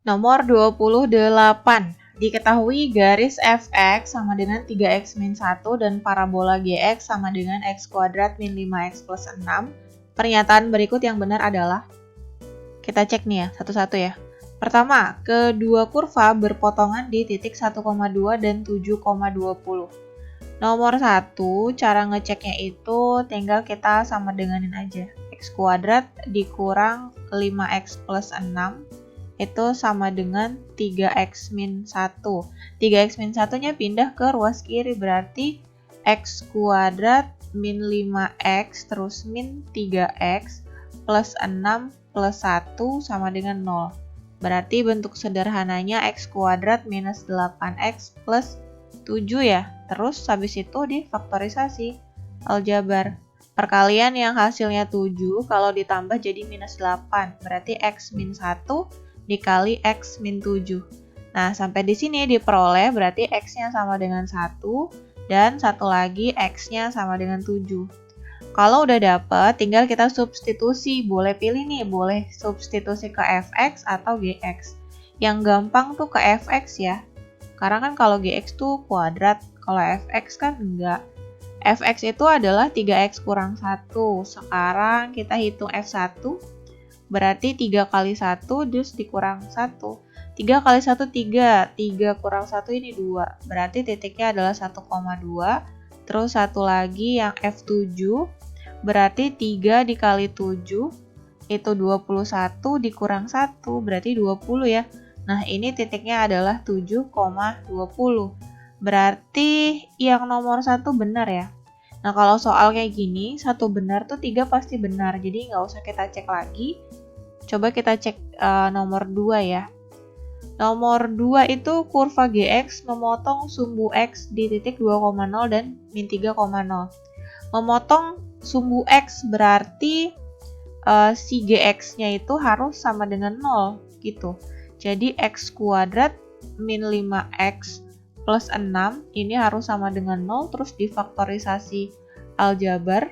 Nomor 28. Diketahui garis fx sama dengan 3x min 1 dan parabola gx sama dengan x kuadrat min 5x plus 6. Pernyataan berikut yang benar adalah, kita cek nih ya, satu-satu ya. Pertama, kedua kurva berpotongan di titik 1,2 dan 7,20. Nomor 1, cara ngeceknya itu tinggal kita sama denganin aja. X kuadrat dikurang 5x plus 6 itu sama dengan 3x min 1. 3x min 1-nya pindah ke ruas kiri, berarti x kuadrat min 5x terus min 3x plus 6 plus 1 sama dengan 0. Berarti bentuk sederhananya x kuadrat minus 8x plus 7 ya. Terus habis itu difaktorisasi aljabar. Perkalian yang hasilnya 7 kalau ditambah jadi minus 8. Berarti x min 1 dikali x min 7. Nah, sampai di sini diperoleh berarti x-nya sama dengan 1 dan satu lagi x-nya sama dengan 7. Kalau udah dapet, tinggal kita substitusi. Boleh pilih nih, boleh substitusi ke fx atau gx. Yang gampang tuh ke fx ya. Karena kan kalau gx tuh kuadrat, kalau fx kan enggak. Fx itu adalah 3x kurang 1. Sekarang kita hitung f1. Berarti 3 kali 1 terus dikurang 1. 3 kali 1, 3. 3 kurang 1 ini 2. Berarti titiknya adalah 1,2. Terus satu lagi yang F7. Berarti 3 dikali 7. Itu 21 dikurang 1. Berarti 20 ya. Nah ini titiknya adalah 7,20. Berarti yang nomor 1 benar ya. Nah kalau soal kayak gini, 1 benar tuh 3 pasti benar. Jadi nggak usah kita cek lagi. Coba kita cek nomor 2 ya. Nomor 2 itu kurva gx memotong sumbu x di titik 2,0 dan min 3,0. Memotong sumbu x berarti si gx-nya itu harus sama dengan 0 gitu. Jadi x kuadrat min 5x plus 6 ini harus sama dengan 0 terus difaktorisasi aljabar.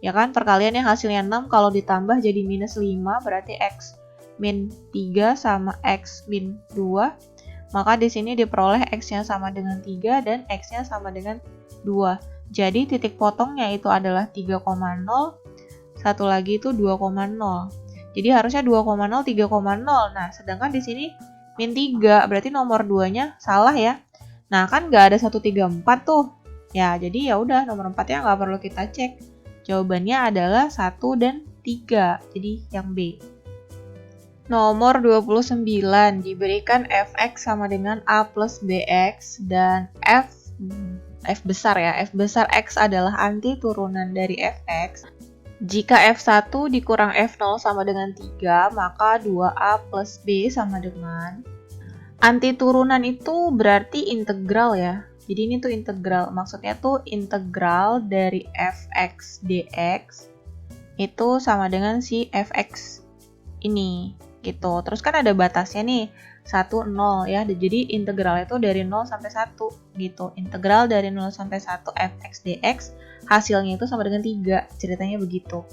Ya kan, perkalian yang hasilnya 6 kalau ditambah jadi minus 5 berarti x min 3 sama x min 2. Maka di sini diperoleh x-nya sama dengan 3 dan x-nya sama dengan 2. Jadi titik potongnya itu adalah 3,0, satu lagi itu 2,0. Jadi harusnya 2,0, 3,0. Nah, sedangkan di sini min 3, berarti nomor 2-nya salah ya. Nah, kan nggak ada 134 tuh. Ya, jadi ya udah nomor 4-nya nggak perlu kita cek. Jawabannya adalah 1 dan 3, jadi yang B. Nomor 29, diberikan fx sama dengan a plus bx dan f besar ya. F besar x adalah anti turunan dari fx. Jika f1 dikurang f0 sama dengan 3, maka 2a plus b sama dengan anti turunan itu berarti integral ya. Jadi ini tuh integral, maksudnya tuh integral dari fx dx itu sama dengan si fx ini gitu. Terus kan ada batasnya nih, 1, 0 ya. Jadi integral itu dari 0 sampai 1 gitu. Integral dari 0 sampai 1 fx dx hasilnya itu sama dengan 3, ceritanya begitu.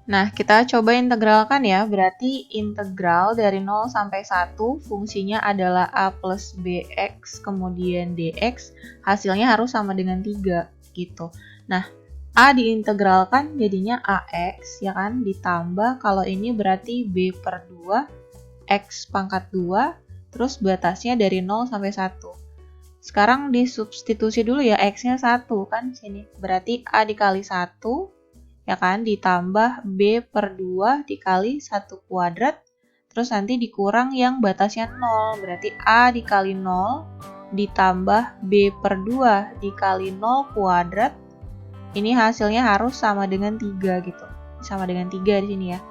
Nah, kita coba integralkan ya. Berarti integral dari 0 sampai 1 fungsinya adalah a plus bx kemudian dx. Hasilnya harus sama dengan 3 gitu. Nah, a diintegralkan jadinya ax ya kan. Ditambah kalau ini berarti b per 2 x pangkat 2. Terus batasnya dari 0 sampai 1. Sekarang disubstitusi dulu ya, x-nya 1 kan sini. Berarti a dikali 1 ya kan, ditambah b per 2 dikali 1 kuadrat, terus nanti dikurang yang batasnya 0, berarti a dikali 0 ditambah b per 2 dikali 0 kuadrat, ini hasilnya harus sama dengan 3 gitu, sama dengan 3 di sini ya.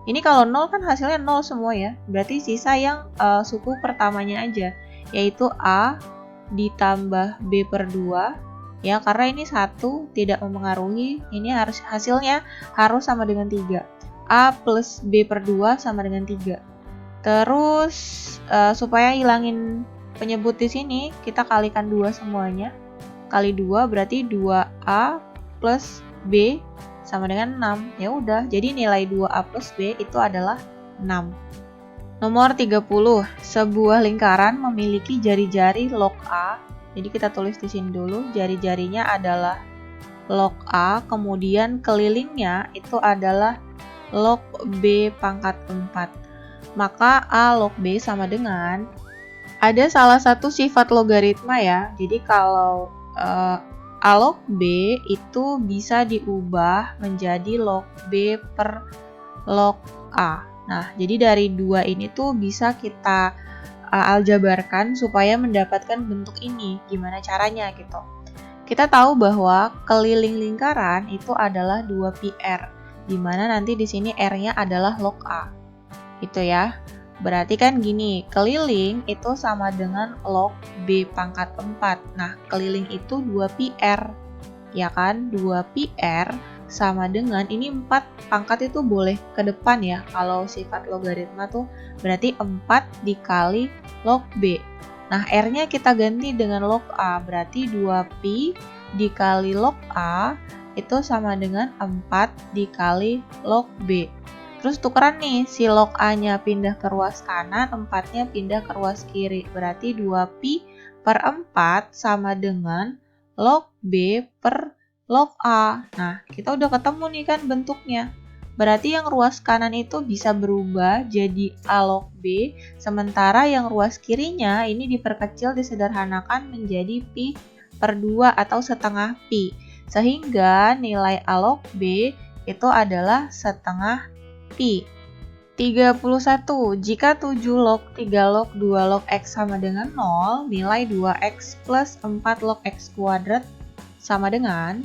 Ini kalau 0 kan hasilnya 0 semua ya, berarti sisa yang suku pertamanya aja, yaitu a ditambah b per 2, ya karena ini 1 tidak mempengaruhi, ini hasilnya harus sama dengan 3. A plus B per 2 sama dengan 3. Terus supaya hilangin penyebut di sini, kita kalikan 2 semuanya. Kali 2 berarti 2A plus B sama dengan 6. Ya udah, jadi nilai 2A plus B itu adalah 6. Nomor 30, sebuah lingkaran memiliki jari-jari log A. Jadi kita tulis di sini dulu, jari-jarinya adalah log A, kemudian kelilingnya itu adalah log B pangkat 4. Maka A log B sama dengan, ada salah satu sifat logaritma ya. Jadi kalau A log B itu bisa diubah menjadi log B per log A. Nah, jadi dari dua ini tuh bisa kita aljabarkan supaya mendapatkan bentuk ini. Gimana caranya gitu. Kita tahu bahwa keliling lingkaran itu adalah 2πr, di mana nanti di sini R-nya adalah log A. Itu ya. Berarti kan gini, keliling itu sama dengan log B pangkat 4. Nah, keliling itu 2πr. Ya kan? 2πr sama dengan, ini 4 pangkat itu boleh ke depan ya. Kalau sifat logaritma tuh berarti 4 dikali log B. Nah, R-nya kita ganti dengan log A, berarti 2π dikali log A itu sama dengan 4 dikali log B. Terus tukeran nih, si log A-nya pindah ke ruas kanan, 4-nya pindah ke ruas kiri. Berarti 2π per 4 sama dengan log B per log A. Nah, kita udah ketemu nih kan bentuknya. Berarti yang ruas kanan itu bisa berubah jadi A log B, sementara yang ruas kirinya ini diperkecil, disederhanakan menjadi pi per 2 atau setengah pi. Sehingga nilai A log B itu adalah setengah pi. 31. Jika 7 log 3 log 2 log X sama dengan 0, nilai 2X plus 4 log X kuadrat sama dengan.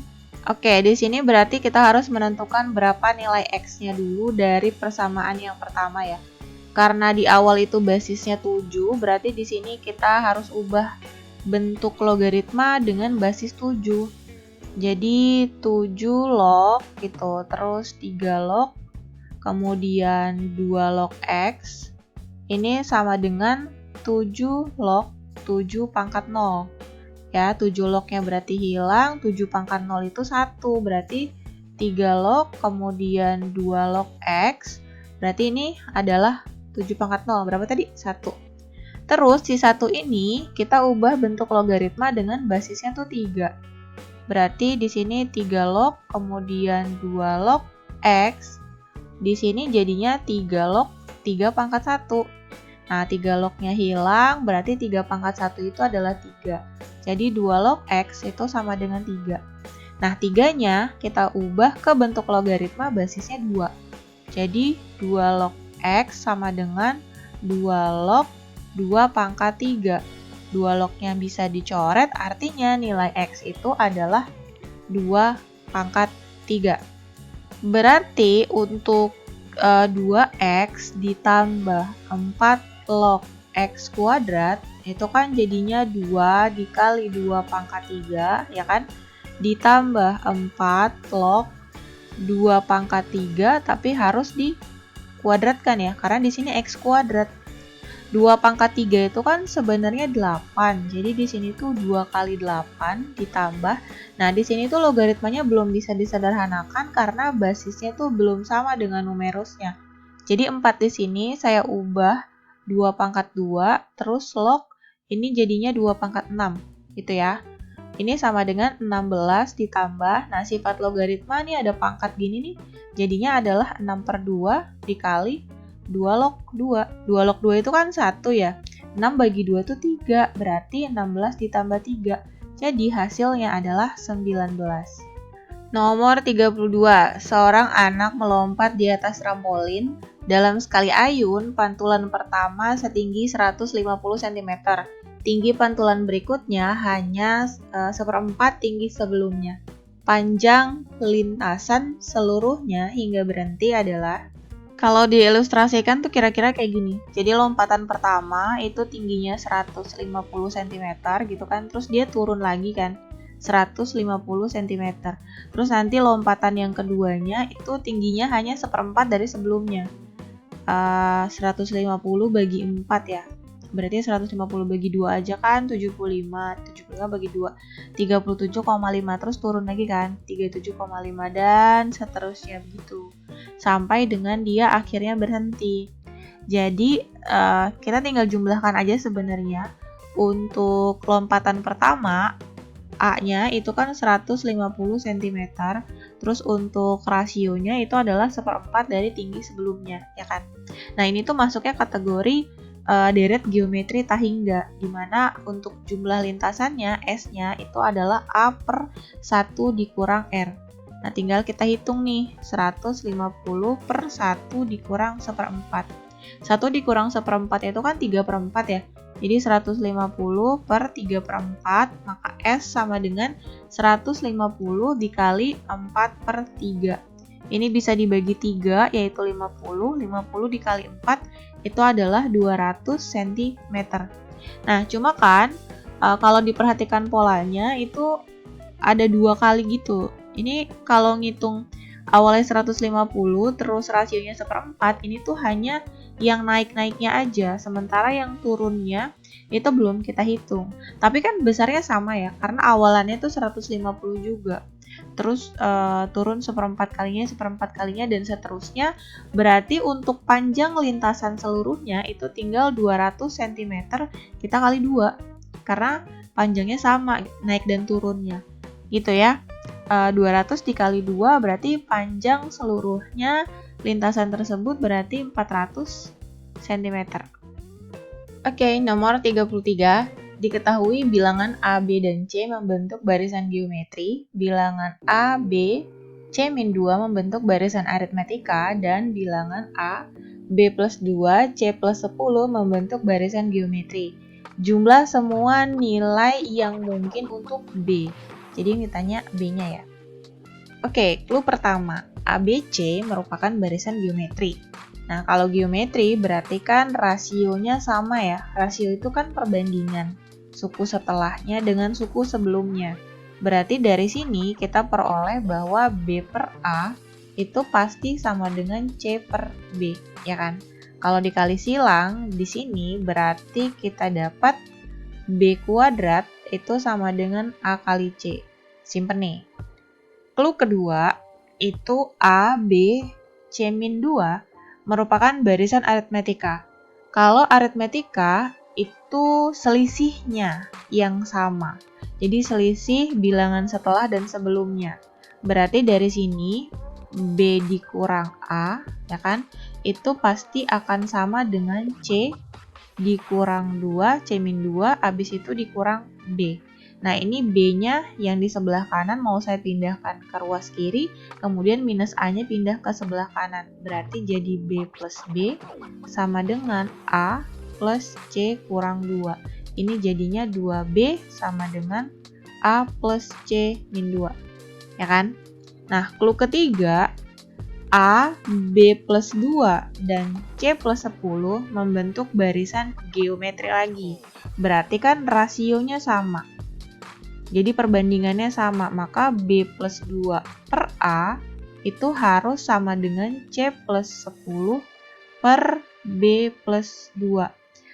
Oke, di sini berarti kita harus menentukan berapa nilai X-nya dulu dari persamaan yang pertama ya. Karena di awal itu basisnya 7, berarti di sini kita harus ubah bentuk logaritma dengan basis 7. Jadi 7 log gitu, terus 3 log, kemudian 2 log X. Ini sama dengan 7 log 7 pangkat 0. Ya, 7 lognya berarti hilang, 7 pangkat 0 itu 1, berarti 3 log, kemudian 2 log X, berarti ini adalah 7 pangkat 0, berapa tadi? 1. Terus, si 1 ini kita ubah bentuk logaritma dengan basisnya tuh 3. Berarti di sini 3 log, kemudian 2 log X, di sini jadinya 3 log 3 pangkat 1. Nah, 3 lognya hilang, berarti 3 pangkat 1 itu adalah 3. Jadi 2 log X itu sama dengan 3. Nah, 3-nya kita ubah ke bentuk logaritma basisnya 2. Jadi 2 log X sama dengan 2 log 2 pangkat 3. 2 lognya bisa dicoret, artinya nilai X itu adalah 2 pangkat 3. Berarti untuk 2X ditambah 4 log X kuadrat itu kan jadinya 2 dikali 2 pangkat 3 ya kan, ditambah 4 log 2 pangkat 3, tapi harus dikuadratkan ya, karena di sini X kuadrat. 2 pangkat 3 itu kan sebenarnya 8, jadi di sini tuh 2 kali 8 ditambah. Nah, di sini tuh logaritmanya belum bisa disederhanakan karena basisnya tuh belum sama dengan numerusnya. Jadi 4 di sini saya ubah 2 pangkat 2, terus log ini jadinya 2 pangkat 6, gitu ya. Ini sama dengan 16 ditambah, nah sifat logaritma nih ada pangkat gini nih, jadinya adalah 6 per 2 dikali 2 log 2. 2 log 2 itu kan 1 ya, 6 bagi 2 itu 3, berarti 16 ditambah 3. Jadi hasilnya adalah 19. Nomor 32, seorang anak melompat di atas trampolin. Dalam sekali ayun, pantulan pertama setinggi 150 cm. Tinggi pantulan berikutnya hanya seperempat tinggi sebelumnya. Panjang lintasan seluruhnya hingga berhenti adalah, kalau diilustrasikan tuh kira-kira kayak gini. Jadi lompatan pertama itu tingginya 150 cm gitu kan, terus dia turun lagi kan 150 cm. Terus nanti lompatan yang keduanya itu tingginya hanya seperempat dari sebelumnya. 150 bagi 4 ya. Berarti 150 bagi 2 aja kan 75 bagi 2 37,5, terus turun lagi kan 37,5 dan seterusnya begitu sampai dengan dia akhirnya berhenti. Jadi kita tinggal jumlahkan aja sebenarnya. Untuk lompatan pertama, A-nya itu kan 150 cm, terus untuk rasionya itu adalah 1/4 dari tinggi sebelumnya, ya kan? Nah, ini tuh masuknya kategori deret geometri tak hingga, di mana untuk jumlah lintasannya, S-nya itu adalah A/1 dikurang R. Nah, tinggal kita hitung nih, 150 per 1 dikurang 1/4. 1 dikurang 1/4 itu kan 3/4 ya. Jadi 150 per 3/4, maka S sama dengan 150 dikali 4/3. Ini bisa dibagi 3, yaitu 50. 50 dikali 4 itu adalah 200 cm. Nah, cuma kan kalau diperhatikan polanya itu ada 2 kali gitu. Ini kalau ngitung awalnya 150, terus rasionya 1/4, ini tuh hanya yang naik-naiknya aja, sementara yang turunnya itu belum kita hitung. Tapi kan besarnya sama ya, karena awalannya tuh 150 juga. Terus turun 1/4 kalinya, dan seterusnya. Berarti untuk panjang lintasan seluruhnya itu tinggal 200 cm kita kali 2. Karena panjangnya sama, naik dan turunnya. Gitu ya. 200 dikali 2 berarti panjang seluruhnya lintasan tersebut berarti 400 cm. Oke, nomor 33. Diketahui bilangan A, B, dan C membentuk barisan geometri, bilangan A, B, C-2 membentuk barisan aritmetika, dan bilangan A, B plus 2, C plus 10 membentuk barisan geometri. Jumlah semua nilai yang mungkin untuk B. Jadi ini tanya B-nya ya. Oke, clue pertama. ABC merupakan barisan geometri. Nah, kalau geometri berarti kan rasionya sama ya. Rasio itu kan perbandingan suku setelahnya dengan suku sebelumnya. Berarti dari sini kita peroleh bahwa B per A itu pasti sama dengan C per B, ya kan? Kalau dikali silang di sini berarti kita dapat B kuadrat itu sama dengan A kali C. Simpen nih. Clue kedua, itu A, B, C-2 merupakan barisan aritmetika. Kalau aritmetika itu selisihnya yang sama. Jadi selisih bilangan setelah dan sebelumnya. Berarti dari sini B dikurang A, ya kan? Itu pasti akan sama dengan C dikurang 2, C-2, habis itu dikurang B. Nah, ini B-nya yang di sebelah kanan mau saya pindahkan ke ruas kiri, kemudian minus A-nya pindah ke sebelah kanan. Berarti jadi B plus B sama dengan A plus C kurang 2. Ini jadinya 2B sama dengan A plus C min 2. Ya kan? Nah, clue ketiga, A, B plus 2, dan C plus 10 membentuk barisan geometri lagi. Berarti kan rasionya sama. Jadi perbandingannya sama, maka B plus 2 per A itu harus sama dengan C plus 10 per B plus 2.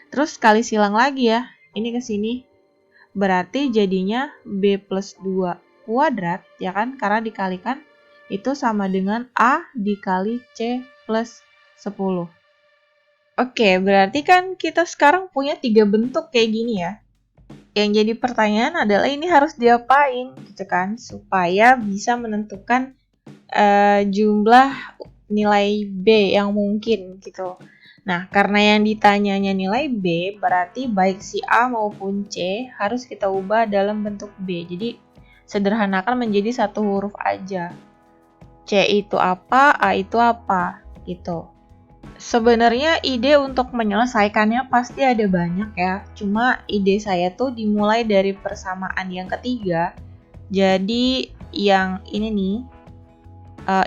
Terus kali silang lagi ya, ini ke sini. Berarti jadinya B plus 2 kuadrat, ya kan? Karena dikalikan itu sama dengan A dikali C plus 10. Oke, berarti kan kita sekarang punya 3 bentuk kayak gini ya. Yang jadi pertanyaan adalah ini harus diapain gitu kan supaya bisa menentukan jumlah nilai B yang mungkin gitu. Nah, karena yang ditanyanya nilai B, berarti baik si A maupun C harus kita ubah dalam bentuk B. Jadi sederhanakan menjadi satu huruf aja. C itu apa, A itu apa gitu. Sebenarnya ide untuk menyelesaikannya pasti ada banyak ya. Cuma ide saya tuh dimulai dari persamaan yang ketiga. Jadi yang ini nih,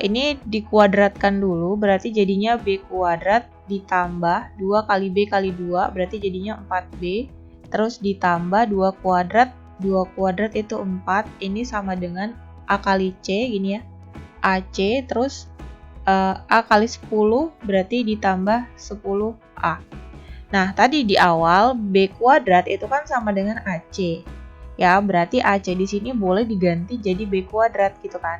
ini dikuadratkan dulu. Berarti jadinya B kuadrat ditambah 2 kali B kali 2. Berarti jadinya 4B. Terus ditambah 2 kuadrat. 2 kuadrat itu 4. Ini sama dengan A kali C gini ya. AC terus A kali 10 berarti ditambah 10A. Nah, tadi di awal B kuadrat itu kan sama dengan AC. Ya, berarti AC di sini boleh diganti jadi B kuadrat gitu kan.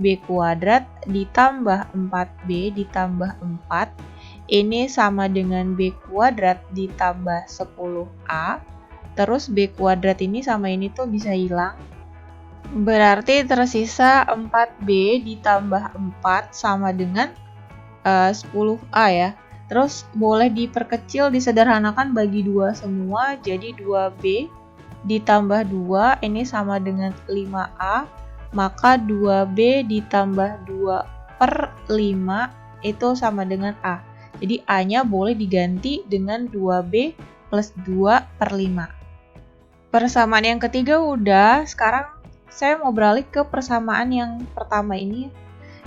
B kuadrat ditambah 4B ditambah 4. ini sama dengan B kuadrat ditambah 10A. Terus B kuadrat ini sama ini tuh bisa hilang. Berarti tersisa 4B ditambah 4 sama dengan 10A ya. Terus boleh diperkecil, disederhanakan bagi 2 semua. Jadi 2B ditambah 2 ini sama dengan 5A. Maka 2B ditambah 2 per 5 itu sama dengan A. Jadi A-nya boleh diganti dengan 2B plus 2 per 5. Persamaan yang ketiga udah, sekarang saya mau beralih ke persamaan yang pertama ini.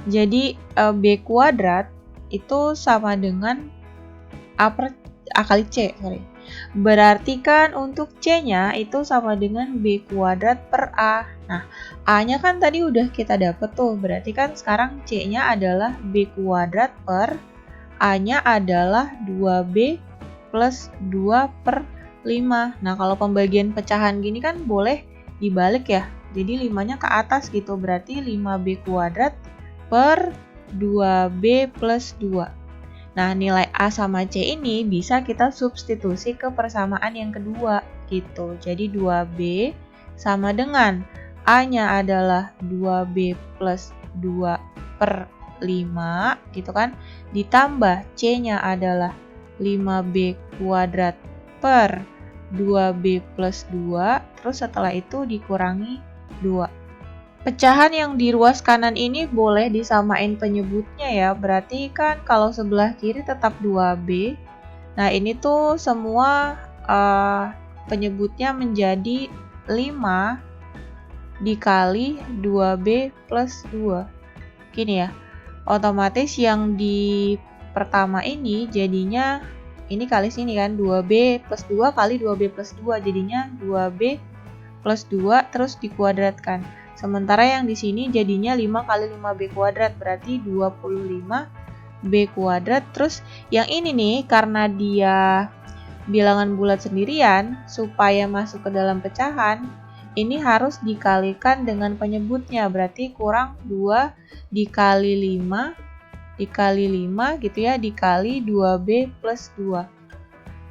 Jadi B kuadrat itu sama dengan A kali C, Berarti kan untuk C-nya itu sama dengan B kuadrat per A. Nah, A-nya kan tadi udah kita dapet tuh. Berarti kan sekarang C-nya adalah B kuadrat per A-nya adalah 2B plus 2 per 5. Nah, kalau pembagian pecahan gini kan boleh dibalik ya. Jadi 5-nya ke atas gitu. Berarti 5B kuadrat per 2B plus 2. Nah, nilai A sama C ini bisa kita substitusi ke persamaan yang kedua gitu. Jadi 2B sama dengan A-nya adalah 2B plus 2 per 5 gitu kan. Ditambah C-nya adalah 5B kuadrat per 2B plus 2. Terus setelah itu dikurangi 2. Pecahan yang di ruas kanan ini boleh disamain penyebutnya ya. Berarti kan kalau sebelah kiri tetap 2B. Nah, ini tuh semua penyebutnya menjadi 5 dikali 2B plus 2. Gini ya. Otomatis yang di pertama ini jadinya ini kali sini kan 2B plus 2 kali 2B plus 2 jadinya 2B plus 2 terus dikuadratkan. Sementara yang di sini jadinya 5 kali 5B kuadrat, berarti 25B kuadrat. Terus yang ini nih, karena dia bilangan bulat sendirian, supaya masuk ke dalam pecahan, ini harus dikalikan dengan penyebutnya. Berarti kurang 2 dikali 5, dikali 5 gitu ya, dikali 2B plus 2.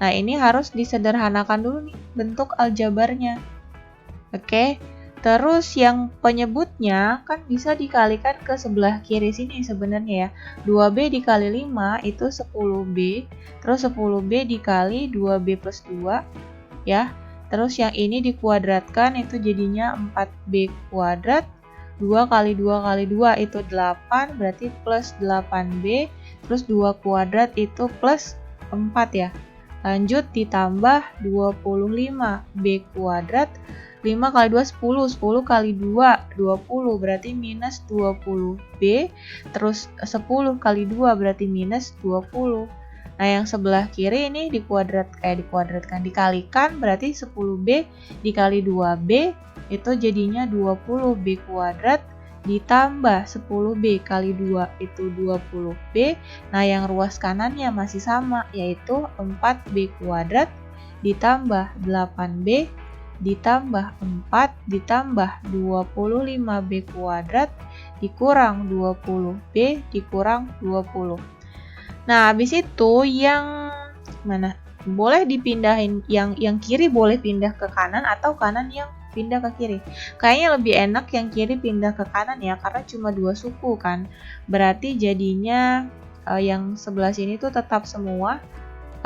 Nah, ini harus disederhanakan dulu nih, bentuk aljabarnya. Oke. Terus yang penyebutnya kan bisa dikalikan ke sebelah kiri sini sebenarnya ya. 2B dikali 5 itu 10B. Terus 10B dikali 2B plus 2 ya. Terus yang ini dikuadratkan itu jadinya 4B kuadrat. 2 kali 2 kali 2 itu 8 berarti plus 8B. Terus 2 kuadrat itu plus 4 ya. Lanjut ditambah 25B kuadrat. 5 kali 2, 10. 10 kali 2, 20. Berarti minus 20B. Terus 10 kali 2 berarti minus 20. Nah, yang sebelah kiri ini dikuadratkan. Dikalikan berarti 10B dikali 2B. Itu jadinya 20B kuadrat. Ditambah 10B kali 2 itu 20B. Nah, yang ruas kanannya masih sama, yaitu 4B kuadrat. Ditambah 8B. Ditambah 4 ditambah 25B kuadrat dikurang 20B dikurang 20. Nah, habis itu yang mana? Boleh dipindahin, yang kiri boleh pindah ke kanan atau kanan yang pindah ke kiri. Kayaknya lebih enak yang kiri pindah ke kanan ya, karena cuma 2 suku kan. Berarti jadinya yang sebelah sini tuh tetap semua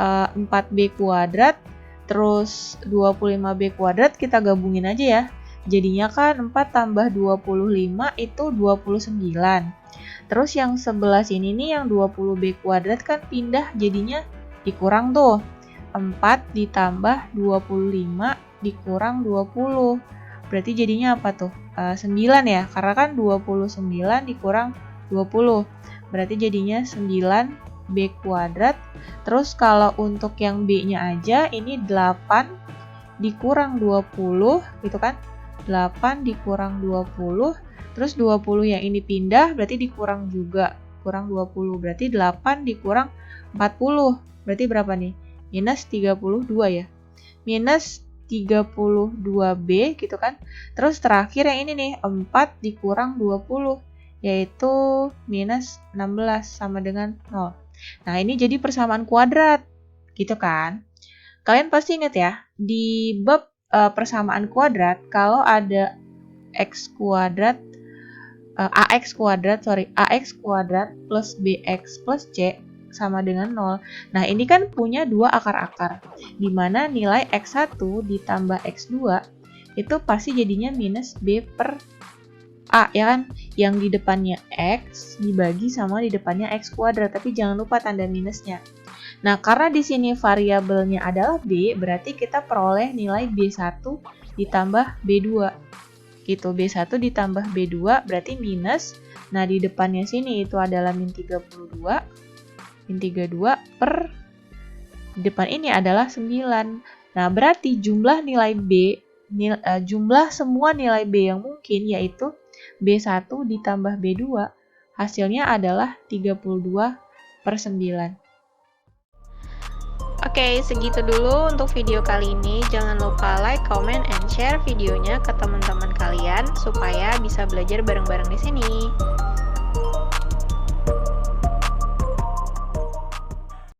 4B kuadrat. Terus 25B kuadrat kita gabungin aja ya. Jadinya kan 4 tambah 25 itu 29. Terus yang sebelah sini nih yang 20B kuadrat kan pindah jadinya dikurang tuh. 4 ditambah 25 dikurang 20. Berarti jadinya apa tuh? 9 ya. Karena kan 29 dikurang 20. Berarti jadinya 9B kuadrat. Terus kalau untuk yang B-nya aja ini 8 dikurang 20 gitu kan. 8 dikurang 20. Terus 20 yang ini pindah berarti dikurang juga. Kurang 20 berarti 8 dikurang 40. Berarti berapa nih? Minus 32 ya. Minus 32B gitu kan. Terus terakhir yang ini nih 4 dikurang 20 yaitu minus 16 sama dengan 0. Nah, ini jadi persamaan kuadrat. Gitu kan? Kalian pasti ingat ya, di bab persamaan kuadrat, kalau ada ax kuadrat ax kuadrat plus bx plus c sama dengan 0. Nah, ini kan punya dua akar-akar, di mana nilai x1 ditambah x2 itu pasti jadinya minus b per a, ya kan? Yang di depannya x dibagi sama di depannya x kuadrat, tapi jangan lupa tanda minusnya. Nah, karena di sini variabelnya adalah b, berarti kita peroleh nilai b1 ditambah b2. Gitu, b1 ditambah b2 berarti minus. Nah, di depannya sini itu adalah min 32 per di depan ini adalah 9. Nah, berarti jumlah nilai b, jumlah semua nilai b yang mungkin yaitu b1 ditambah b2 hasilnya adalah 32 per 9. Oke, segitu dulu untuk video kali ini. Jangan lupa like, comment, and share videonya ke teman-teman kalian supaya bisa belajar bareng-bareng di sini.